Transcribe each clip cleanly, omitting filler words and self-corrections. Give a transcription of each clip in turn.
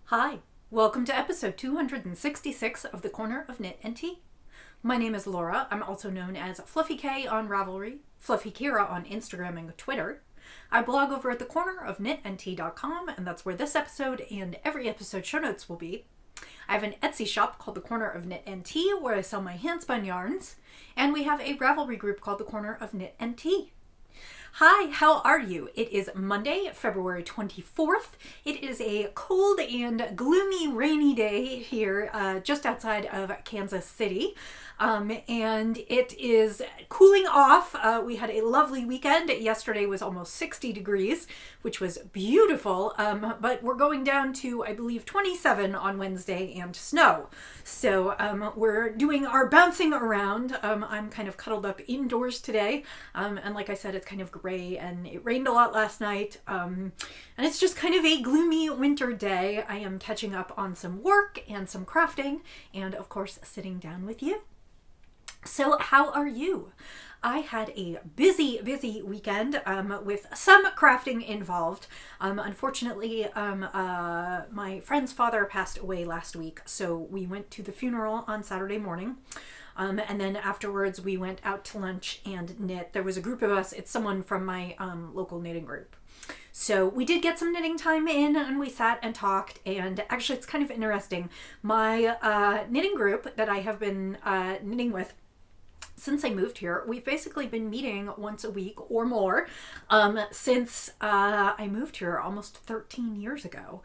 Hi, welcome to episode 266 of the Corner of Knit and Tea. My name is Laura. I'm also known as Fluffy K on Ravelry, Fluffy Kira on Instagram and Twitter. I blog over at thecornerofknitandtea.com, and that's where this episode and every episode show notes will be. I have an Etsy shop called The Corner of Knit and Tea where I sell my handspun yarns, and we have a Ravelry group called The Corner of Knit and Tea. Hi, how are you? It is Monday, February 24th. It is a cold and gloomy rainy day here just outside of Kansas City. And it is cooling off. We had a lovely weekend. Yesterday was almost 60 degrees, which was beautiful. But we're going down to, I believe, 27 on Wednesday and snow. So we're doing our bouncing around. I'm kind of cuddled up indoors today. And like I said, it's kind of gray and it rained a lot last night. And it's just kind of a gloomy winter day. I am catching up on some work and some crafting and, of course, sitting down with you. So how are you? I had a busy weekend with some crafting involved. Unfortunately, my friend's father passed away last week, so we went to the funeral on Saturday morning. And then afterwards we went out to lunch and knit. There was a group of us. It's someone from my local knitting group. So we did get some knitting time in and we sat and talked, and actually it's kind of interesting. My knitting group that I have been knitting with since I moved here, we've basically been meeting once a week or more since I moved here almost 13 years ago.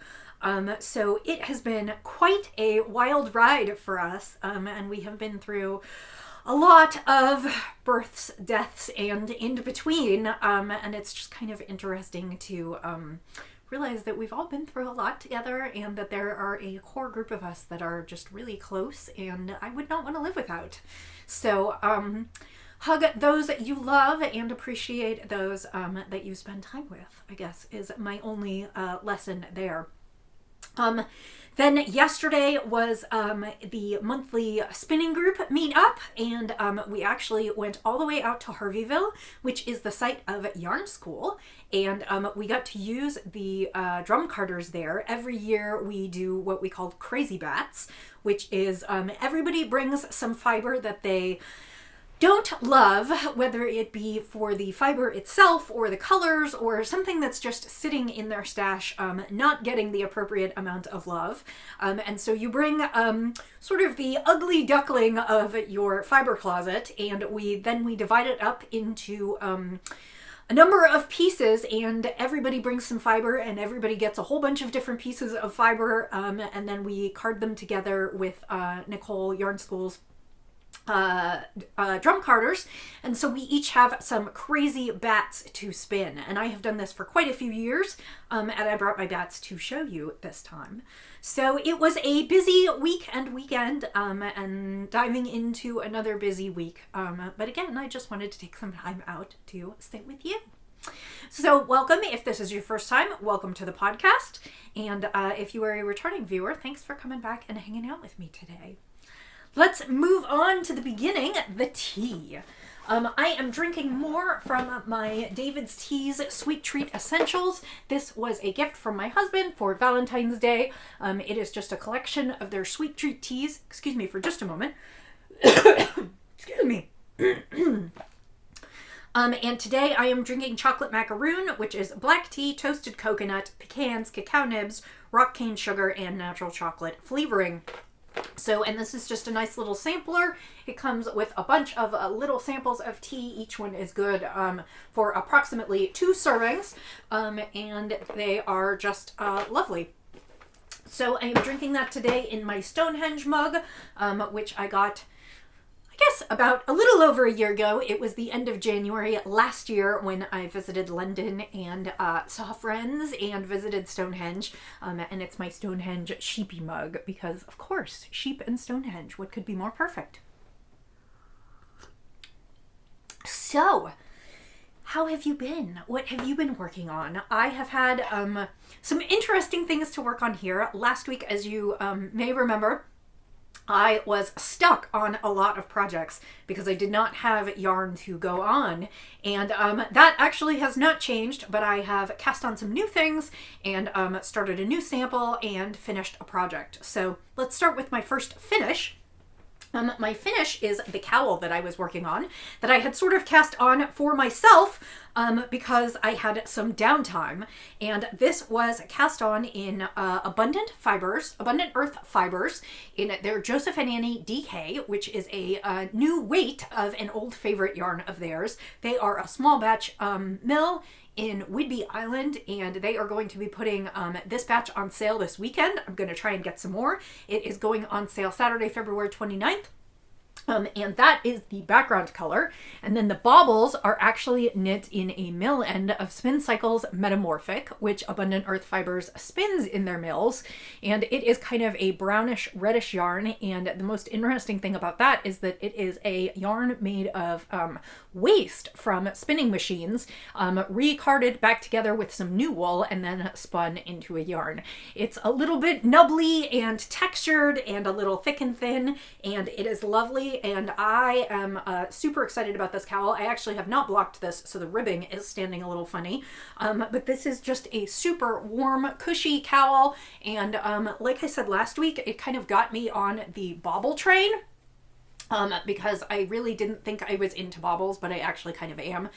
So it has been quite a wild ride for us, and we have been through a lot of births, deaths, and in between, and it's just kind of interesting to realize that we've all been through a lot together and that there are a core group of us that are just really close and I would not want to live without. So hug those that you love and appreciate those that you spend time with, I guess, is my only lesson there. Then yesterday was the monthly spinning group meetup, and we actually went all the way out to Harveyville, which is the site of Yarn School, and we got to use the drum carters there. Every year we do what we call Crazy Bats, which is everybody brings some fiber that they don't love, whether it be for the fiber itself or the colors or something that's just sitting in their stash, not getting the appropriate amount of love. And so you bring sort of the ugly duckling of your fiber closet, and we divide it up into a number of pieces, and everybody brings some fiber and everybody gets a whole bunch of different pieces of fiber, and then we card them together with Nicole Yarn School's drum carters, and so we each have some crazy bats to spin, and I have done this for quite a few years, and I brought my bats to show you this time. So it was a busy week and weekend, and diving into another busy week, but again, I just wanted to take some time out to sit with you. So welcome. If this is your first time, welcome to the podcast, and if you are a returning viewer, thanks for coming back and hanging out with me today. Let's move on to the beginning, the tea. I am drinking more from my David's Teas Sweet Treat Essentials. This was a gift from my husband for Valentine's Day. It is just a collection of their sweet treat teas. Excuse me for just a moment. Excuse me. And today I am drinking chocolate macaroon, which is black tea, toasted coconut, pecans, cacao nibs, rock cane sugar, and natural chocolate flavoring. So, and this is just a nice little sampler. It comes with a bunch of little samples of tea. Each one is good for approximately 2 servings, and they are just lovely. So I am drinking that today in my Stonehenge mug, which I got, I guess, about a little over a year ago. It was the end of January last year when I visited London and saw friends and visited Stonehenge. And it's my Stonehenge sheepy mug because, of course, sheep and Stonehenge. What could be more perfect? So, how have you been? What have you been working on? I have had some interesting things to work on here. Last week, as you may remember, I was stuck on a lot of projects because I did not have yarn to go on, and that actually has not changed, but I have cast on some new things and started a new sample and finished a project. So let's start with my first finish. My finish is the cowl that I was working on that I had sort of cast on for myself because I had some downtime. And this was cast on in Abundant Earth Fibers in their Joseph and Annie DK, which is a new weight of an old favorite yarn of theirs. They are a small batch mill in Whidbey Island, and they are going to be putting this batch on sale this weekend. I'm going to try and get some more. It is going on sale Saturday, February 29th. And that is the background color. And then the baubles are actually knit in a mill end of Spin Cycles Metamorphic, which Abundant Earth Fibers spins in their mills. And it is kind of a brownish reddish yarn. And the most interesting thing about that is that it is a yarn made of waste from spinning machines, recarded back together with some new wool and then spun into a yarn. It's a little bit nubbly and textured and a little thick and thin, and it is lovely. And I am super excited about this cowl. I actually have not blocked this, so the ribbing is standing a little funny. But this is just a super warm, cushy cowl. And like I said last week, it kind of got me on the bauble train. Because I really didn't think I was into baubles, but I actually kind of am.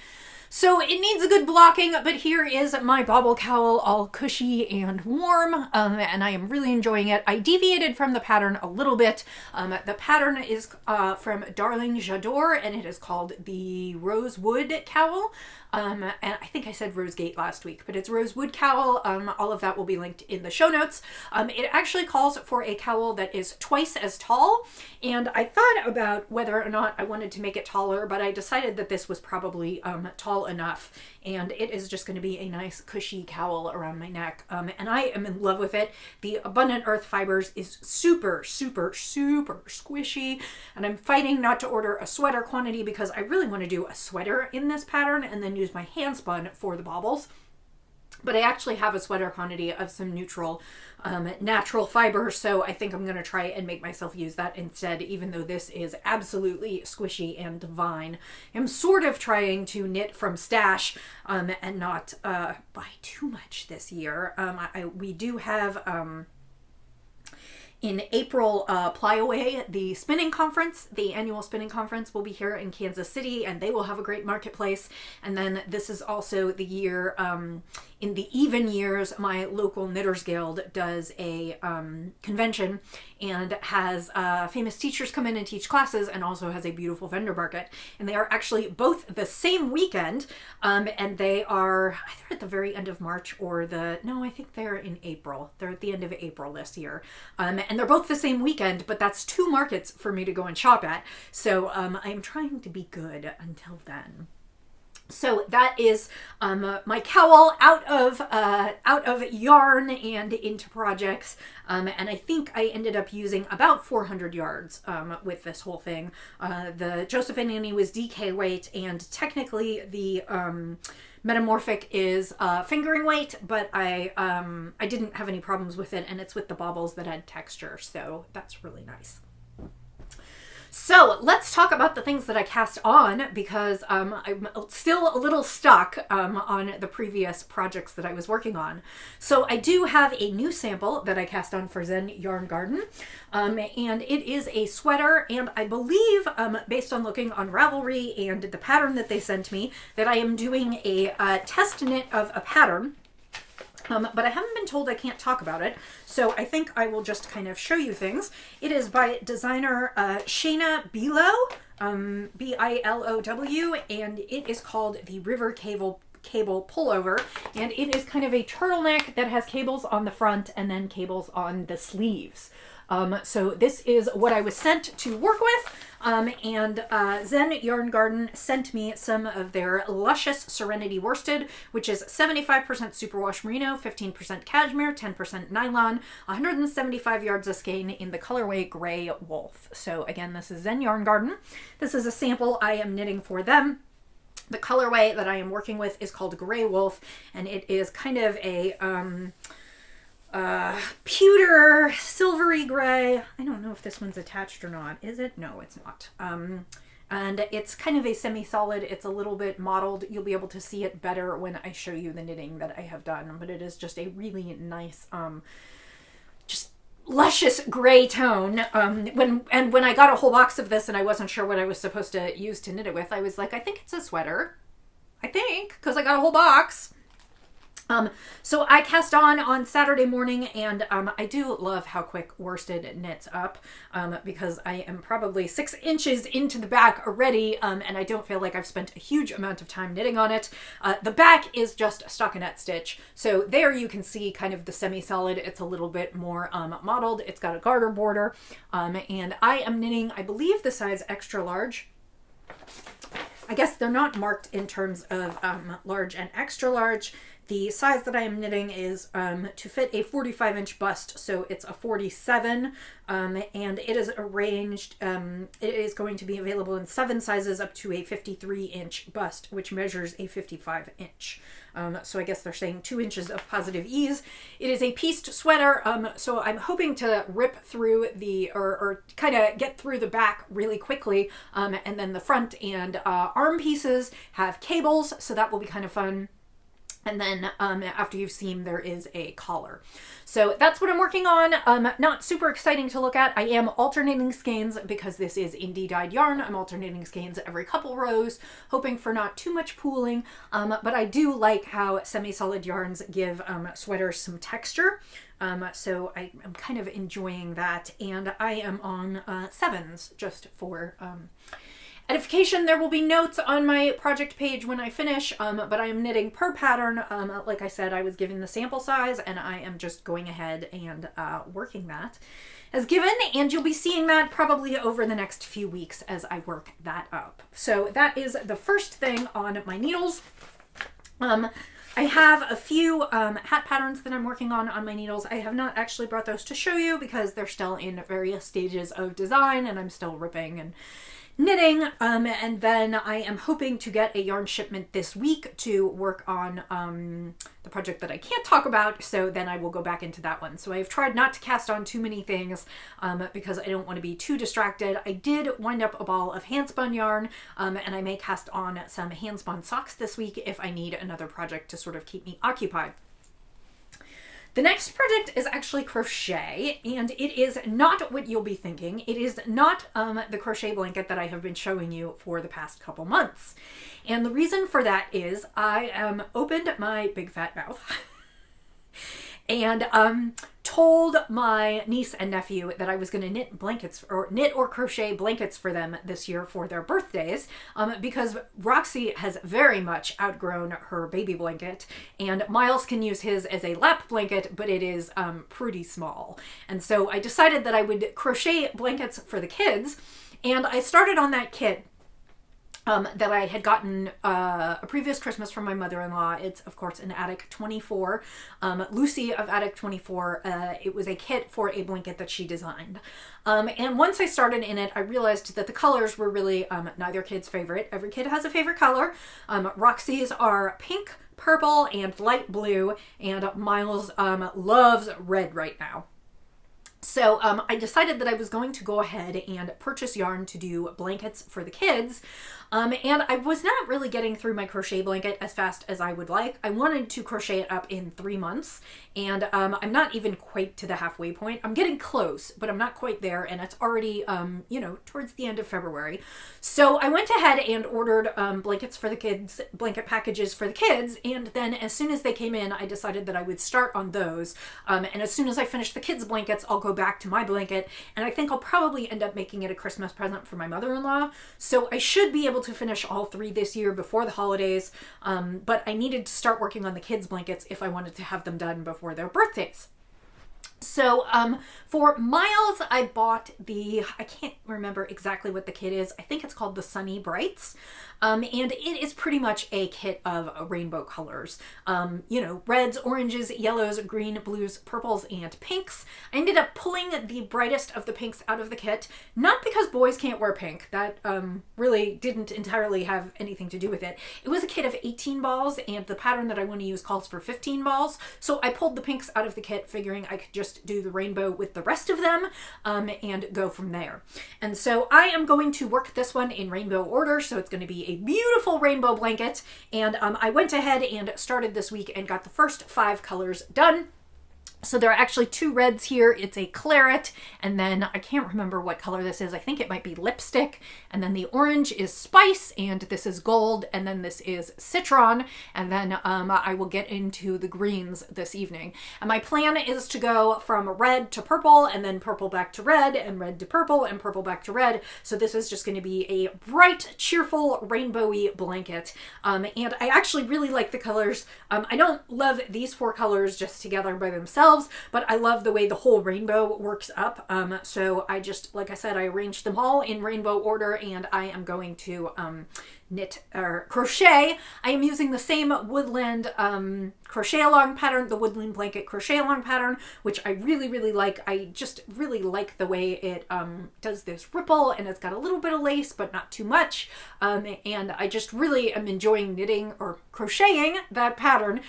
So it needs a good blocking, but here is my bauble cowl, all cushy and warm, and I am really enjoying it. I deviated from the pattern a little bit. The pattern is from Darling J'adore, and it is called the Rosewood Cowl. And I think I said Rosegate last week, but it's Rosewood Cowl. All of that will be linked in the show notes. It actually calls for a cowl that is twice as tall, and I thought about whether or not I wanted to make it taller, but I decided that this was probably tall enough, and it is just going to be a nice cushy cowl around my neck, and I am in love with it. The Abundant Earth Fibers is super, super, super squishy, and I'm fighting not to order a sweater quantity because I really want to do a sweater in this pattern and then use my hand spun for the baubles. But I actually have a sweater quantity of some neutral, natural fiber, so I think I'm going to try and make myself use that instead, even though this is absolutely squishy and divine. I'm sort of trying to knit from stash and not buy too much this year. We do have... in April, Plyaway, the spinning conference, the annual spinning conference will be here in Kansas City, and they will have a great marketplace. And then this is also the year, in the even years, my local Knitters Guild does a convention and has famous teachers come in and teach classes, and also has a beautiful vendor market. And they are actually both the same weekend, and they are either at the very end of March or no, I think they're in April. They're at the end of April this year. And they're both the same weekend, but that's 2 markets for me to go and shop at. So I'm trying to be good until then. So that is my cowl out of yarn and into projects, and I think I ended up using about 400 yards with this whole thing. The Joseph and Annie was DK weight, and technically the Metamorphic is fingering weight, but I didn't have any problems with it, and it's with the baubles that had texture, so that's really nice. So let's talk about the things that I cast on, because I'm still a little stuck on the previous projects that I was working on. So I do have a new sample that I cast on for Zen Yarn Garden, and it is a sweater, and I believe, based on looking on Ravelry and the pattern that they sent me, that I am doing a test knit of a pattern. But I haven't been told I can't talk about it, so I think I will just kind of show you things. It is by designer Shayna Bilow, B-I-L-O-W, and it is called the River Cable Pullover, and it is kind of a turtleneck that has cables on the front and then cables on the sleeves. So this is what I was sent to work with, and Zen Yarn Garden sent me some of their Luscious Serenity Worsted, which is 75% superwash merino, 15% cashmere, 10% nylon, 175 yards of skein in the colorway Gray Wolf. So again, this is Zen Yarn Garden. This is a sample I am knitting for them. The colorway that I am working with is called Gray Wolf, and it is kind of a pewter, silvery gray. I don't know if this one's attached or not. Is it? No, it's not. And it's kind of a semi-solid. It's a little bit mottled. You'll be able to see it better when I show you the knitting that I have done, but it is just a really nice, just luscious gray tone. When I got a whole box of this and I wasn't sure what I was supposed to use to knit it with, I was like, I think it's a sweater. I think, because I got a whole box. So I cast on Saturday morning, and I do love how quick worsted knits up, because I am probably 6 inches into the back already, and I don't feel like I've spent a huge amount of time knitting on it. The back is just a stockinette stitch, so there you can see kind of the semi-solid. It's a little bit more mottled. It's got a garter border, and I am knitting, I believe, the size extra large. I guess they're not marked in terms of large and extra large. The size that I am knitting is to fit a 45-inch bust, so it's a 47, and it is arranged, it is going to be available in 7 sizes up to a 53-inch bust, which measures a 55-inch. So I guess they're saying 2 inches of positive ease. It is a pieced sweater, so I'm hoping to rip through the, or kind of get through the back really quickly, and then the front and arm pieces have cables, so that will be kind of fun. And then after you've seamed, there is a collar. So that's what I'm working on. Not super exciting to look at. I am alternating skeins because this is indie dyed yarn. I'm alternating skeins every couple rows, hoping for not too much pooling. But I do like how semi-solid yarns give sweaters some texture. So I am kind of enjoying that. And I am on 7s just for edification. There will be notes on my project page when I finish, but I am knitting per pattern. Like I said, I was given the sample size, and I am just going ahead and working that as given, and you'll be seeing that probably over the next few weeks as I work that up. So that is the first thing on my needles. I have a few hat patterns that I'm working on my needles. I have not actually brought those to show you because they're still in various stages of design, and I'm still ripping and knitting, and then I am hoping to get a yarn shipment this week to work on the project that I can't talk about, so then I will go back into that one. So I've tried not to cast on too many things because I don't want to be too distracted. I did wind up a ball of handspun yarn, and I may cast on some handspun socks this week if I need another project to sort of keep me occupied. The next project is actually crochet, and it is not what you'll be thinking. It is not the crochet blanket that I have been showing you for the past couple months. And the reason for that is I opened my big fat mouth and told my niece and nephew that I was going to knit or crochet blankets for them this year for their birthdays, because Roxy has very much outgrown her baby blanket, and Miles can use his as a lap blanket, but it is pretty small. And so I decided that I would crochet blankets for the kids, and I started on that kit that I had gotten a previous Christmas from my mother-in-law. It's, of course, an Attic 24. Lucy of Attic 24, it was a kit for a blanket that she designed. And once I started in it, I realized that the colors were really neither kid's favorite. Every kid has a favorite color. Roxy's are pink, purple, and light blue, and Miles loves red right now. So I decided that I was going to go ahead and purchase yarn to do blankets for the kids. And I was not really getting through my crochet blanket as fast as I would like. I wanted to crochet it up in 3 months, and I'm not even quite to the halfway point. I'm getting close, but I'm not quite there, and it's already, you know, towards the end of February. So I went ahead and ordered blankets for the kids, blanket packages for the kids, and then as soon as they came in, I decided that I would start on those. And as soon as I finish the kids' blankets, I'll go back to my blanket, and I think I'll probably end up making it a Christmas present for my mother-in-law. So I should be able to finish all 3 this year before the holidays, but I needed to start working on the kids' blankets if I wanted to have them done before their birthdays. So for Miles, I bought I can't remember exactly what the kit is. I think it's called the Sunny Brights. And it is pretty much a kit of rainbow colors. You know, reds, oranges, yellows, green, blues, purples, and pinks. I ended up pulling the brightest of the pinks out of the kit, not because boys can't wear pink. That really didn't entirely have anything to do with it. It was a kit of 18 balls, and the pattern that I want to use calls for 15 balls. So I pulled the pinks out of the kit, figuring I could just do the rainbow with the rest of them and go from there. And so I am going to work this one in rainbow order, so it's going to be a beautiful rainbow blanket. And I went ahead and started this week and got the first 5 colors done. So there are actually 2 reds here. It's a claret, and then I can't remember what color this is. I think it might be lipstick, and then the orange is spice, and this is gold, and then this is citron, and then I will get into the greens this evening. And my plan is to go from red to purple, and then purple back to red, and red to purple, and purple back to red. So this is just going to be a bright, cheerful, rainbowy blanket. And I actually really like the colors. I don't love these 4 colors just together by themselves, but I love the way the whole rainbow works up. So I just, like I said, I arranged them all in rainbow order, and I am going to knit or crochet. I am using the same woodland crochet along pattern, the woodland blanket crochet along pattern, which I really, really like. I just really like the way it does this ripple, and it's got a little bit of lace, but not too much. And I just really am enjoying knitting or crocheting that pattern.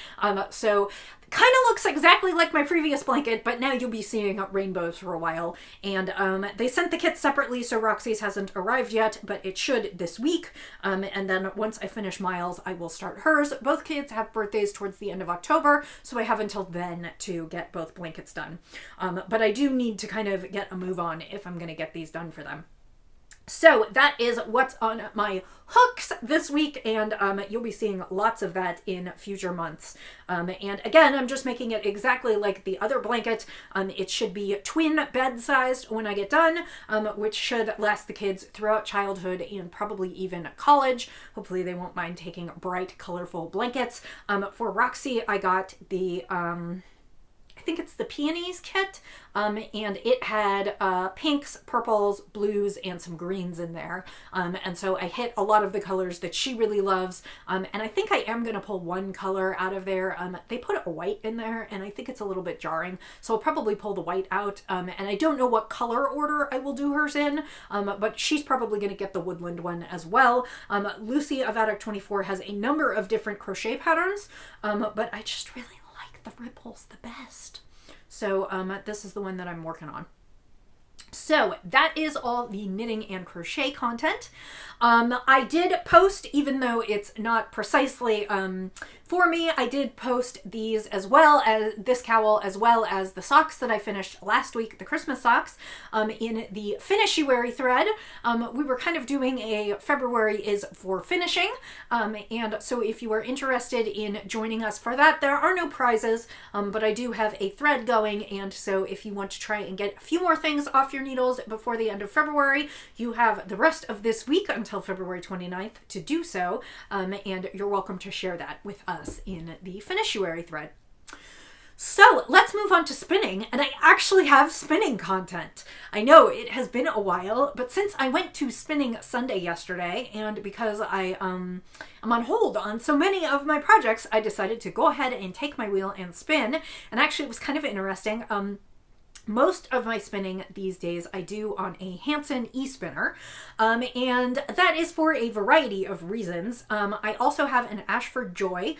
So kind of looks exactly like my previous blanket, but now you'll be seeing rainbows for a while. And they sent the kit separately, so Roxy's hasn't arrived yet, but it should this week. And then once I finish Miles, I will start hers. Both kids have birthdays towards the end of October, so I have until then to get both blankets done. But I do need to kind of get a move on if I'm going to get these done for them. So that is what's on my hooks this week, and you'll be seeing lots of that in future months. And again, I'm just making it exactly like the other blanket. It should be twin bed sized when I get done, which should last the kids throughout childhood and probably even college. Hopefully they won't mind taking bright, colorful blankets. For Roxy, I got the I think it's the Peonies kit, and it had pinks, purples, blues, and some greens in there. And so I hit a lot of the colors that she really loves. And I think I am going to pull one color out of there. They put a white in there, and I think it's a little bit jarring. So I'll probably pull the white out. And I don't know what color order I will do hers in, but she's probably going to get the woodland one as well. Lucy of Attic 24 has a number of different crochet patterns, but I just really like the ripples the best. So this is the one that I'm working on. So that is all the knitting and crochet content. I did post, even though it's not precisely for me, I did post these as well as this cowl, as well as the socks that I finished last week, the Christmas socks, in the Finishuary thread. We were kind of doing a February is for finishing, and so if you are interested in joining us for that, there are no prizes, but I do have a thread going, and so if you want to try and get a few more things off your needles before the end of February, you have the rest of this week until February 29th to do so, and you're welcome to share that with us in the Finishuary thread. So let's move on to spinning, and I actually have spinning content. I know it has been a while, but since I went to Spinning Sunday yesterday, and because I'm on hold on so many of my projects, I decided to go ahead and take my wheel and spin, and actually it was kind of interesting. Most of my spinning these days I do on a Hanson e-spinner, and that is for a variety of reasons. I also have an Ashford Joy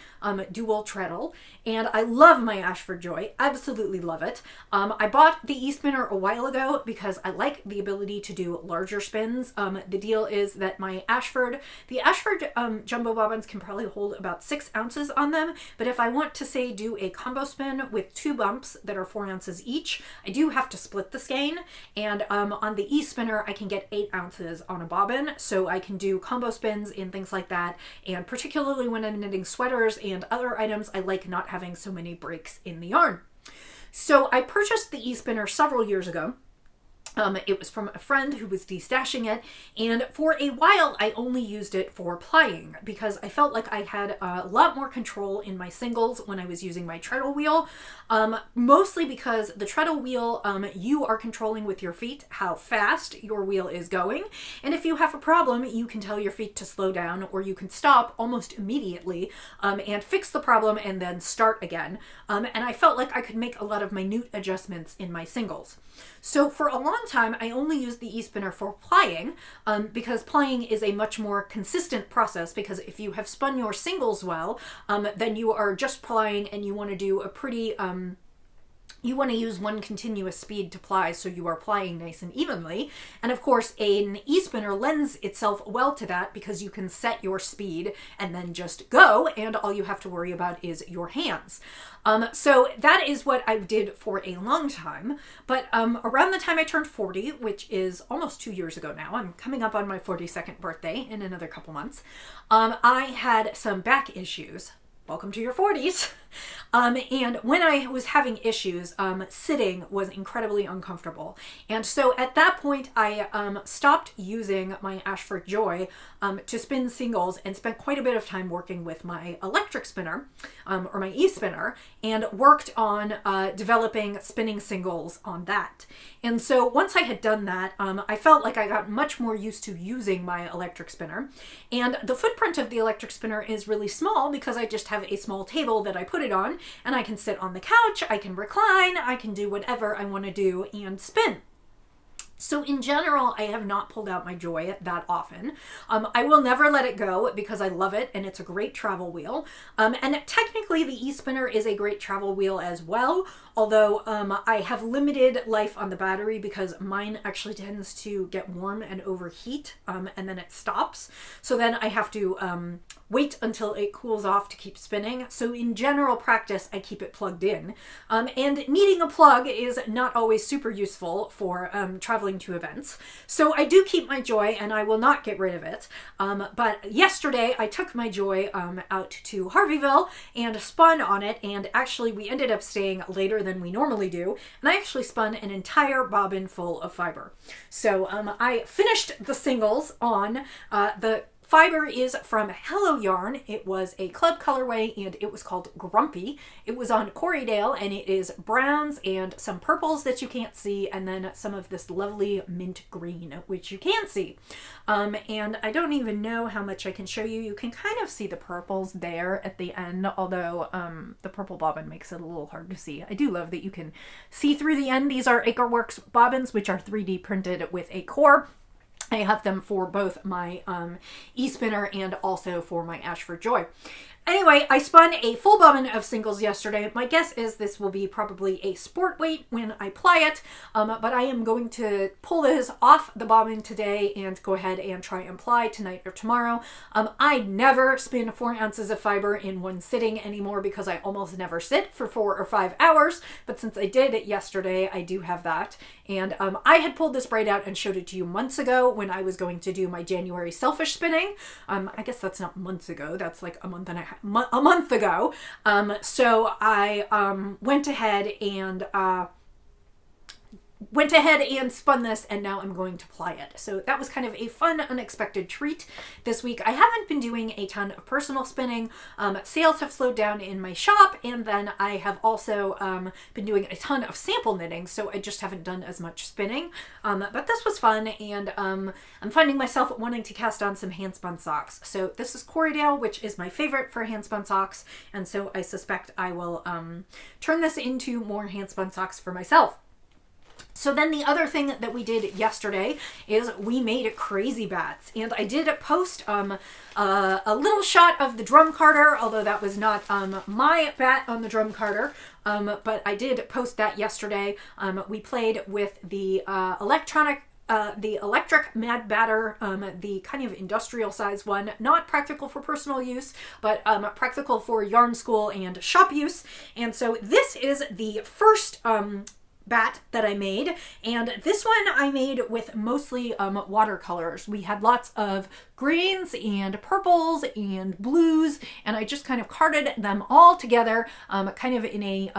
dual treadle, and I love my Ashford Joy, absolutely love it. I bought the e-spinner a while ago because I like the ability to do larger spins. The deal is that the Ashford jumbo bobbins can probably hold about 6 ounces on them, but if I want to say do a combo spin with 2 bumps that are 4 ounces each, I do have to split the skein, and on the e-spinner I can get 8 ounces on a bobbin, so I can do combo spins and things like that, and particularly when I'm knitting sweaters and other items, I like not having so many breaks in the yarn. So I purchased the e-spinner several years ago, It was from a friend who was destashing it, and for a while I only used it for plying because I felt like I had a lot more control in my singles when I was using my treadle wheel, mostly because the treadle wheel, you are controlling with your feet how fast your wheel is going, and if you have a problem, you can tell your feet to slow down, or you can stop almost immediately and fix the problem and then start again, and I felt like I could make a lot of minute adjustments in my singles. So for a long time, I only used the e-spinner for plying because plying is a much more consistent process, because if you have spun your singles well, then you are just plying and you want to do a pretty you want to use one continuous speed to ply, so you are plying nice and evenly. And of course, an e-spinner lends itself well to that because you can set your speed and then just go, and all you have to worry about is your hands. So that is what I did for a long time. But around the time I turned 40, which is almost 2 years ago now, I'm coming up on my 42nd birthday in another couple months, I had some back issues. Welcome to your 40s. And when I was having issues, sitting was incredibly uncomfortable. And so at that point, I stopped using my Ashford Joy to spin singles and spent quite a bit of time working with my electric spinner, or my e-spinner, and worked on developing spinning singles on that. And so once I had done that, I felt like I got much more used to using my electric spinner. And the footprint of the electric spinner is really small because I just have a small table that I put it on, and I can sit on the couch, I can recline, I can do whatever I want to do and spin. So in general, I have not pulled out my Joy that often. I will never let it go because I love it and it's a great travel wheel. And technically the e-spinner is a great travel wheel as well, although I have limited life on the battery because mine actually tends to get warm and overheat, and then it stops. So then I have to wait until it cools off to keep spinning. So in general practice, I keep it plugged in. And needing a plug is not always super useful for traveling to events. So I do keep my Joy and I will not get rid of it. But yesterday I took my Joy out to Harveyville and spun on it, and actually we ended up staying later than we normally do, and I actually spun an entire bobbin full of fiber. So I finished the singles on the fiber is from Hello Yarn. It was a club colorway and it was called Grumpy. It was on Corriedale, and it is browns and some purples that you can't see, and then some of this lovely mint green, which you can see. And I don't even know how much I can show you. You can kind of see the purples there at the end, although the purple bobbin makes it a little hard to see. I do love that you can see through the end. These are Acreworks bobbins, which are 3D printed with a core. I have them for both my e-spinner and also for my Ashford Joy. Anyway, I spun a full bobbin of singles yesterday. My guess is this will be probably a sport weight when I ply it, but I am going to pull this off the bobbin today and go ahead and try and ply tonight or tomorrow. I never spin 4 ounces of fiber in one sitting anymore because I almost never sit for 4 or 5 hours, but since I did it yesterday, I do have that. And I had pulled this braid out and showed it to you months ago when I was going to do my January selfish spinning. I guess that's not months ago, that's like a month ago. So I went ahead and spun this, and now I'm going to ply it. So that was kind of a fun, unexpected treat this week. I haven't been doing a ton of personal spinning. Sales have slowed down in my shop, and then I have also been doing a ton of sample knitting, so I just haven't done as much spinning. But this was fun, and I'm finding myself wanting to cast on some hand-spun socks. So this is Corriedale, which is my favorite for hand-spun socks, and so I suspect I will turn this into more hand-spun socks for myself. So then the other thing that we did yesterday is we made crazy bats, and I did post a little shot of the drum carder, although that was not my bat on the drum carder, but I did post that yesterday. We played with the electric Mad Batter, the kind of industrial size one, not practical for personal use, but practical for yarn school and shop use. And so this is the first bat that I made, and this one I made with mostly watercolors. We had lots of greens and purples and blues, and I just kind of carded them all together, kind of in a,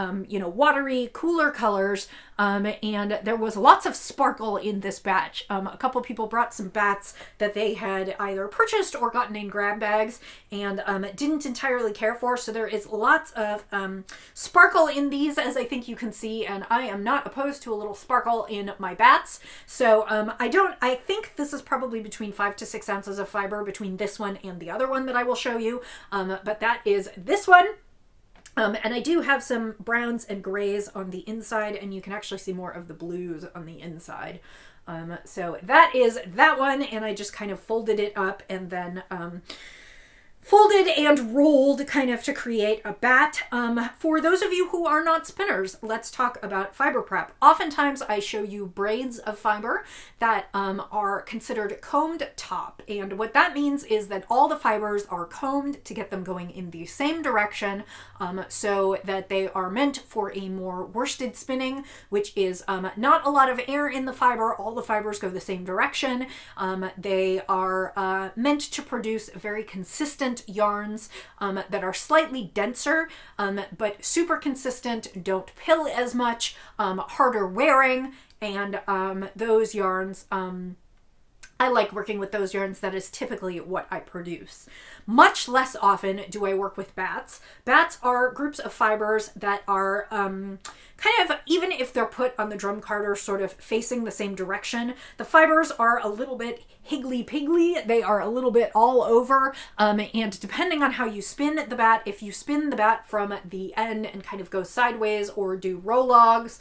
watery, cooler colors. And there was lots of sparkle in this batch. A couple people brought some bats that they had either purchased or gotten in grab bags and didn't entirely care for. So there is lots of sparkle in these, as I think you can see, and I am not opposed to a little sparkle in my bats. So I think this is probably between 5 to 6 ounces of fiber between this one and the other one that I will show you. But that is this one. And I do have some browns and grays on the inside, and you can actually see more of the blues on the inside. So that is that one, and I just kind of folded it up and then folded and rolled kind of to create a bat. For those of you who are not spinners, let's talk about fiber prep. Oftentimes I show you braids of fiber that are considered combed top. And what that means is that all the fibers are combed to get them going in the same direction, so that they are meant for a more worsted spinning, which is not a lot of air in the fiber. All the fibers go the same direction. They are meant to produce very consistent yarns that are slightly denser, but super consistent, don't pill as much, harder wearing, and those yarns, I like working with those yarns. That is typically what I produce. Much less often do I work with bats. Bats are groups of fibers that are kind of, even if they're put on the drum carder sort of facing the same direction, the fibers are a little bit higgly-piggly. They are a little bit all over, and depending on how you spin the bat, if you spin the bat from the end and kind of go sideways or do row-logs,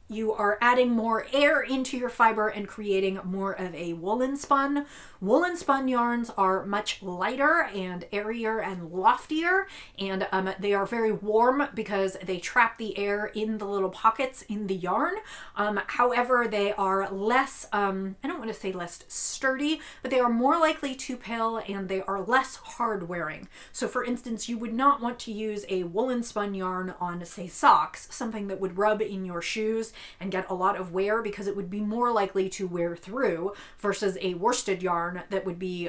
you are adding more air into your fiber and creating more of a woolen spun. Woolen spun yarns are much lighter and airier and loftier, and they are very warm because they trap the air in the little pockets in the yarn. However, they are less, I don't want to say less sturdy, but they are more likely to pill, and they are less hard wearing. So for instance, you would not want to use a woolen spun yarn on, say, socks, something that would rub in your shoes and get a lot of wear, because it would be more likely to wear through, versus a worsted yarn that would be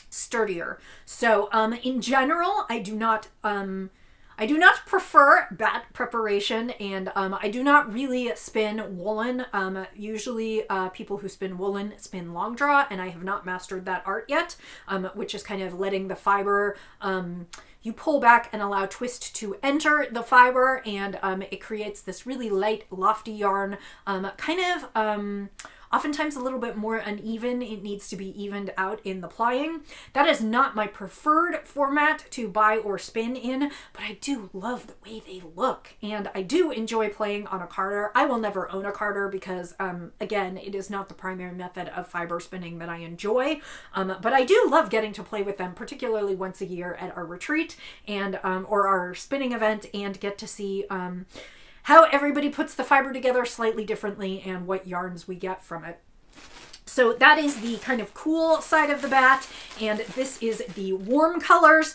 sturdier. So in general, I do not prefer bat preparation, and I do not really spin woolen. Usually people who spin woolen spin long draw, and I have not mastered that art yet, which is kind of letting the fiber, you pull back and allow twist to enter the fiber, and it creates this really light, lofty yarn, oftentimes a little bit more uneven. It needs to be evened out in the plying. That is not my preferred format to buy or spin in, but I do love the way they look, and I do enjoy playing on a carder. I will never own a carder because, again, it is not the primary method of fiber spinning that I enjoy, but I do love getting to play with them, particularly once a year at our retreat and or our spinning event, and get to see how everybody puts the fiber together slightly differently and what yarns we get from it. So that is the kind of cool side of the bat, and this is the warm colors.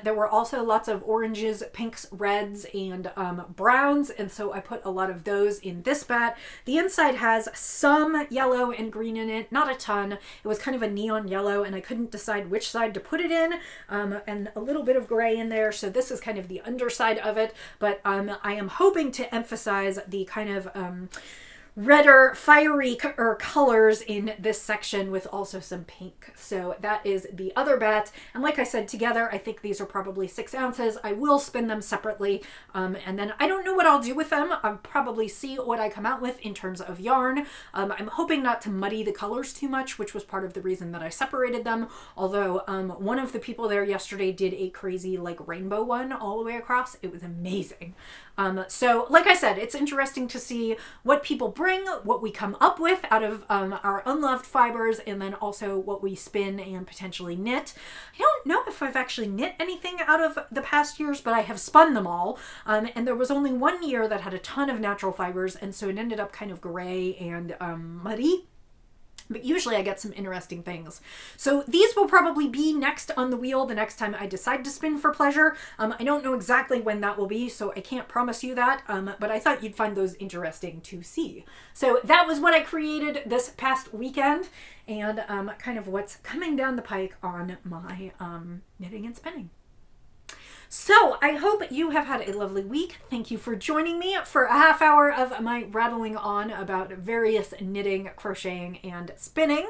There were also lots of oranges, pinks, reds, and browns, and so I put a lot of those in this bat. The inside has some yellow and green in it, not a ton. It was kind of a neon yellow, and I couldn't decide which side to put it in, and a little bit of gray in there, so this is kind of the underside of it, but I am hoping to emphasize the kind of redder, fiery colors in this section, with also some pink. So that is the other bat. And like I said, together, I think these are probably 6 ounces. I will spin them separately. And then I don't know what I'll do with them. I'll probably see what I come out with in terms of yarn. I'm hoping not to muddy the colors too much, which was part of the reason that I separated them. Although one of the people there yesterday did a crazy like rainbow one all the way across. It was amazing. So like I said, it's interesting to see what people bring, what we come up with out of our unloved fibers, and then also what we spin and potentially knit. I don't know if I've actually knit anything out of the past years, but I have spun them all. And there was only one year that had a ton of natural fibers, and so it ended up kind of gray and muddy. But usually I get some interesting things. So these will probably be next on the wheel the next time I decide to spin for pleasure. I don't know exactly when that will be, so I can't promise you that, but I thought you'd find those interesting to see. So that was what I created this past weekend, and kind of what's coming down the pike on my knitting and spinning. So I hope you have had a lovely week. Thank you for joining me for a half hour of my rattling on about various knitting, crocheting, and spinning.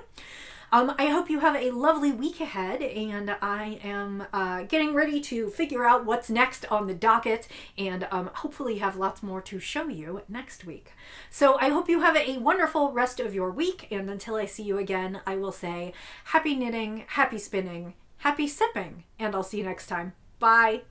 I hope you have a lovely week ahead, and I am getting ready to figure out what's next on the docket, and hopefully have lots more to show you next week. So I hope you have a wonderful rest of your week, and until I see you again, I will say happy knitting, happy spinning, happy sipping, and I'll see you next time. Bye!